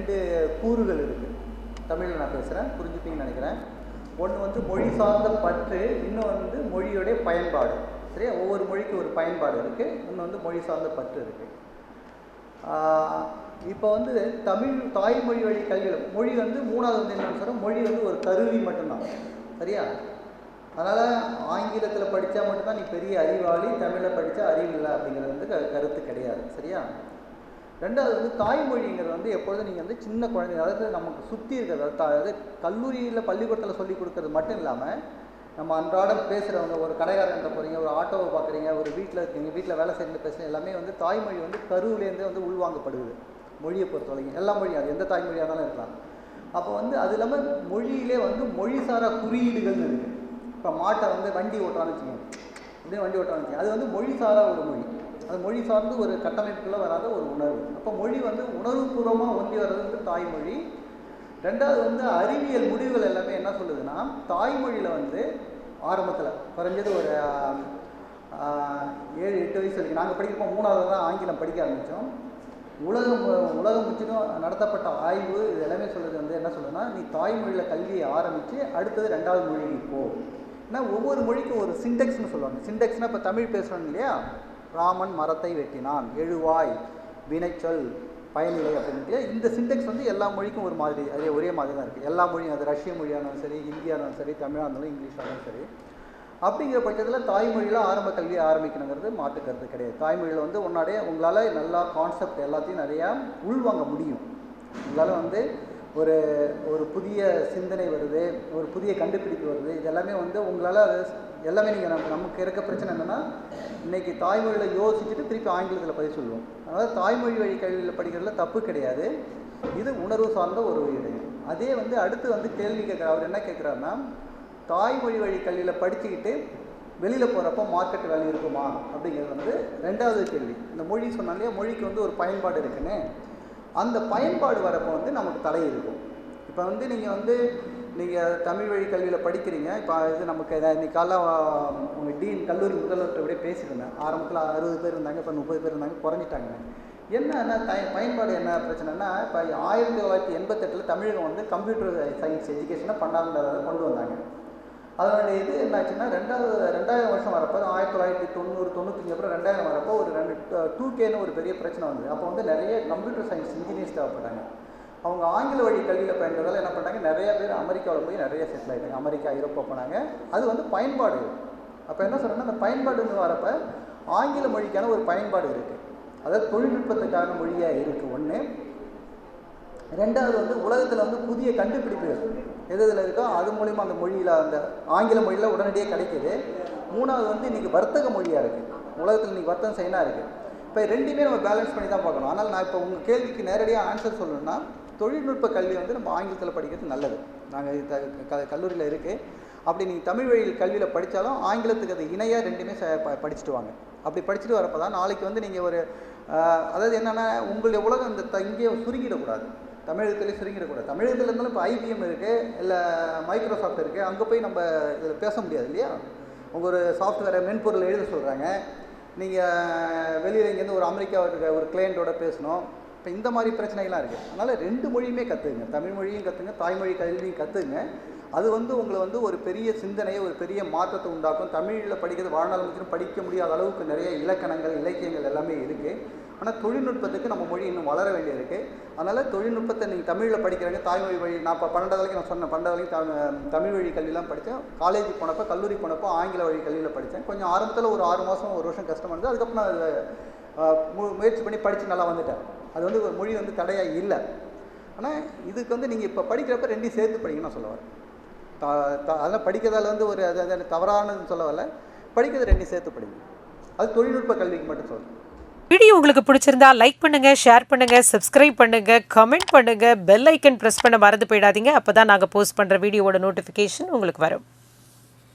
2 கூறுகள் இருக்குது. தமிழில் நான் பேசுகிறேன், புரிஞ்சுப்பீங்கன்னு நினைக்கிறேன். ஒன்று வந்து மொழி சார்ந்த பற்று, இன்னும் வந்து மொழியோடைய பயன்பாடு. சரியா? ஒவ்வொரு மொழிக்கு ஒரு பயன்பாடு இருக்குது, இன்னும் வந்து மொழி சார்ந்த பற்று இருக்குது. இப்போ வந்து தமிழ் தாய்மொழி வழி கல்வியில் மொழி வந்து 3வது வந்து என்னன்னு சொல்கிறோம், மொழி வந்து ஒரு கருவி மட்டும்தான். சரியா? அதனால் ஆங்கிலத்தில் படித்தா மட்டும்தான் நீ பெரிய அறிவாளி, தமிழில் படித்தா அறிவில்லை அப்படிங்கிறது வந்து கருத்து கிடையாது. சரியா? 2வது வந்து தாய்மொழிங்கிறது வந்து எப்பொழுதும் நீங்கள் வந்து சின்ன குழந்தைங்க, அதாவது நமக்கு சுற்றி இருக்கிறது, அதாவது கல்லூரியில் பள்ளிக்கூடத்தில் சொல்லி கொடுக்கறது மட்டும் இல்லாமல் நம்ம அன்றாடம் பேசுகிறவங்க, ஒரு கடைக்காரங்கிட்ட போகிறீங்க, ஒரு ஆட்டோவை பார்க்குறீங்க, ஒரு வீட்டில் இருக்கீங்க, வீட்டில் வேலை செய்யறது பேசுகிறீங்க, எல்லாமே வந்து தாய்மொழி வந்து கருவிலேருந்தே வந்து உள்வாங்கப்படுது. மொழியை பொறுத்த வரைக்கும் எல்லா மொழியும், அது எந்த தாய்மொழியாக இருந்தாலும் இருக்கலாம். அப்போ வந்து அது இல்லாமல் மொழியிலே வந்து மொழிசாரா குறியீடுகள்னு இருக்குது. இப்போ மாட்டை வந்து வண்டி ஓட்டுறான்னு வச்சுக்கோங்க, அப்படின்னு வண்டி ஓட்டுறான்னு வச்சுக்கோங்க, அது வந்து மொழிசாரா ஒரு மொழி. அது மொழி சார்ந்து ஒரு கட்டமைப்புக்குள்ளே வராத ஒரு உணர்வு. அப்போ மொழி வந்து உணர்வுபூர்வமாக ஒன்றி வர்றது வந்து தாய்மொழி. 2வது வந்து அறிவியல் முடிவுகள் எல்லாமே என்ன சொல்லுதுன்னா, தாய்மொழியில் வந்து ஆரம்பத்தில் குறைஞ்சது ஒரு 7-8 வயசு வரைக்கும் நாங்கள் படிக்கிறப்போ 3வது தான் ஆங்கிலம் படிக்க ஆரம்பித்தோம். உலகம் முற்றிலும் நடத்தப்பட்ட ஆய்வு இது எல்லாமே சொல்லுது வந்து என்ன சொல்லுதுன்னா, நீ தாய்மொழியில் கல்வியை ஆரம்பித்து அடுத்தது 2வது மொழிக்கு போ. ஏன்னா ஒவ்வொரு மொழிக்கும் ஒரு சிண்டெக்ஸ்னு சொல்லுவாங்க. சிண்டெக்ஸ்னால் இப்போ தமிழ் பேசுகிறோம் இல்லையா, ராமன் மரத்தை வெட்டினான், எழுவாய், வினைச்சொல், பயனிலை அப்படின்ட்டு இந்த சிண்டெக்ஸ் வந்து எல்லா மொழிக்கும் ஒரு மாதிரி, அதே ஒரே மாதிரி தான் இருக்குது. எல்லா மொழியும், அது ரஷ்ய மொழியாக இருந்தாலும் சரி, ஹிந்தியாக இருந்தாலும் சரி, தமிழாக இருந்தாலும் இங்கிலீஷாக இருந்தாலும் சரி. அப்படிங்கிற பட்சத்தில் தாய்மொழியில் ஆரம்ப கல்வியை ஆரம்பிக்கணுங்கிறது மாற்றுக்கிறது கிடையாது. தாய்மொழியில் வந்து உங்களால் நல்லா கான்செப்ட் எல்லாத்தையும் நிறையா உள்வாங்க முடியும். உங்களால் வந்து ஒரு புதிய சிந்தனை வருது, ஒரு புதிய கண்டுபிடிப்பு வருது, இது எல்லாமே வந்து உங்களால் அது எல்லாமே நீங்கள் நமக்கு இருக்க பிரச்சனை என்னென்னா, இன்றைக்கி தாய்மொழியில் யோசிச்சுட்டு திருப்பி ஆங்கிலத்தில் பதில் சொல்லுவோம். அதனால் தாய்மொழி வழி கல்வியில் படிக்கிறதுல தப்பு கிடையாது, இது உணர்வு சார்ந்த ஒரு விடயம். அதே வந்து அடுத்து வந்து கேள்வி கேட்குறார். அவர் என்ன கேட்குறாருன்னா, தாய்மொழி வழி கல்வியில் படிச்சுக்கிட்டு வெளியில் போகிறப்போ மார்க்கெட் வேல்யூ இருக்குமா அப்படிங்கிறது வந்து 2வது கேள்வி. இந்த மொழி சொன்னாலே மொழிக்கு வந்து ஒரு பயன்பாடு இருக்குன்னு, அந்த பயன்பாடு வரப்போ வந்து நமக்கு தடை இருக்கும். இப்போ வந்து நீங்கள் தமிழ் வழி கல்வியில் படிக்கிறீங்க. இப்போ இது நமக்கு இன்னைக்கு காலைல உங்கள் டீன் கல்லூரி முதல்வர்கிட்ட அப்படியே பேசியிருந்தேன். ஆரம்பத்தில் 60 பேர் இருந்தாங்க, இப்போ 30 பேர் இருந்தாங்க, குறைஞ்சிட்டாங்க. என்ன பயன்பாடு என்ன பிரச்சனைனா, இப்போ 1988 தமிழகம் வந்து கம்ப்யூட்டர் சயின்ஸ் எஜுகேஷனை 12வது கொண்டு வந்தாங்க. அதனுடைய இது என்னாச்சுன்னா 2000 வருஷம் வரப்போ 1990 95 அப்புறம் 2000 வரப்போ ஒரு 2Kன்னு ஒரு பெரிய பிரச்சனை வந்தது. அப்போ வந்து நிறைய கம்ப்யூட்டர் சயின்ஸ் இன்ஜினியர்ஸ் தேவைப்பட்டாங்க. அவங்க ஆங்கில வழி கல்வியில் பயின்றதால் என்ன பண்ணாங்க, நிறைய பேர் அமெரிக்காவில் போய் நிறைய செட்டில் ஆகிட்டாங்க. அமெரிக்கா, ஐரோப்பா போனாங்க. அது வந்து பயன்பாடு. அப்போ என்ன சொல்கிறேன்னா, அந்த பயன்பாடுன்னு வரப்போ ஆங்கில மொழிக்கான ஒரு பயன்பாடு இருக்குது. அதாவது தொழில்நுட்பத்துக்கான மொழியாக இருக்குது ஒன்று. 2வது வந்து உலகத்தில் வந்து புதிய கண்டுபிடிப்புகள் எது இதில் இருக்கோ அது மூலிமா அந்த மொழியில், அந்த ஆங்கில மொழியில் உடனடியாக கிடைக்கிது. 3வது வந்து இன்றைக்கி வர்த்தக மொழியாக இருக்குது. உலகத்தில் இன்றைக்கி வர்த்தகம் செய்யணும் இருக்குது. இப்போ 2மே நம்ம பேலன்ஸ் பண்ணி தான் பார்க்கணும். ஆனால் நான் இப்போ உங்கள் கேள்விக்கு நேரடியாக ஆன்சர் சொல்லணும்னா, தொழில்நுட்ப கல்வி வந்து நம்ம ஆங்கிலத்தில் படிக்கிறது நல்லது. நாங்கள் கல்லூரியில் இருக்குது. அப்படி நீங்கள் தமிழ் வழியில் கல்வியில் படித்தாலும் ஆங்கிலத்துக்கு அது இணையாக 2மே படிச்சுட்டு வாங்க. அப்படி படிச்சுட்டு வரப்போ தான் நாளைக்கு வந்து நீங்கள் அதாவது என்னென்னா, உங்களுடைய உலகம் இந்த இங்கே சுருங்கிடக்கூடாது, தமிழகத்துலேயே சுருங்கிடக்கூடாது. தமிழகத்தில் இருந்தாலும் இப்போ IBM இருக்குது, இல்லை மைக்ரோசாஃப்ட் இருக்குது, அங்கே போய் நம்ம இதில் பேச முடியாது இல்லையா. உங்கள் ஒரு சாஃப்ட்வேரை மென்பொருள் எழுத சொல்கிறாங்க, நீங்கள் வெளியில் இங்கேருந்து ஒரு அமெரிக்காவுக்கு ஒரு கிளையண்ட்டோட பேசணும். இப்போ இந்த மாதிரி பிரச்சனைகள்லாம் இருக்குது. அதனால் 2 மொழியுமே கற்றுக்குங்க, தமிழ் மொழியும் கற்றுங்க, தாய்மொழி கல்வியும் கற்றுக்குங்க. அது வந்து உங்களை வந்து ஒரு பெரிய சிந்தனையை, ஒரு பெரிய மாற்றத்தை உண்டாக்கும். தமிழில் படிக்கிறது வாழ்நாள் முற்றிலும் படிக்க முடியாத அளவுக்கு நிறைய இலக்கணங்கள், இலக்கியங்கள் எல்லாமே இருக்குது. ஆனால் தொழில்நுட்பத்துக்கு நம்ம மொழி இன்னும் வளர வேண்டியிருக்கு. அதனால் தொழில்நுட்பத்தை நீங்கள் தமிழில் படிக்கிறாங்க, தாய்மொழி வழி. நான் இப்போ 12வது வரைக்கும் நான் சொன்னேன், 12வது வரைக்கும் தமிழ் வழி கல்வியெலாம் படித்தேன். காலேஜ் போனப்போ, கல்லூரி போனப்போ ஆங்கில வழி கல்வியில் படித்தேன். கொஞ்சம் ஆரம்பத்தில் ஒரு 6 மாதம் 1 வருஷம் கஷ்டமாக இருந்தது. அதுக்கப்புறம் நான் முயற்சி பண்ணி படித்து நல்லா வந்துட்டேன். அது வந்து ஒரு மொழி வந்து தடையாக இல்லை. ஆனால் இதுக்கு வந்து நீங்கள் இப்போ படிக்கிறப்ப 2யும் சேர்த்து படிங்கன்னு நான் சொல்ல வரேன். அதெல்லாம் படிக்கிறதால வந்து ஒரு அது தவறானதுன்னு சொல்ல வரல, படிக்கிறது 2யும் சேர்த்து படிங்க. அது தொழில்நுட்ப கல்விக்கு மட்டும் சொல்கிறேன். வீடியோ உங்களுக்கு பிடிச்சிருந்தா லைக் பண்ணுங்க, ஷேர் பண்ணுங்க, சப்ஸ்கிரைப் பண்ணுங்க, கமெண்ட் பண்ணுங்க, பெல் ஐக்கன் பிரஸ் பண்ண மறந்து போயிடாதீங்க. அப்பதான் நாங்கள் போஸ்ட் பண்ற வீடியோவோட நோட்டிஃபிகேஷன் உங்களுக்கு வரும்.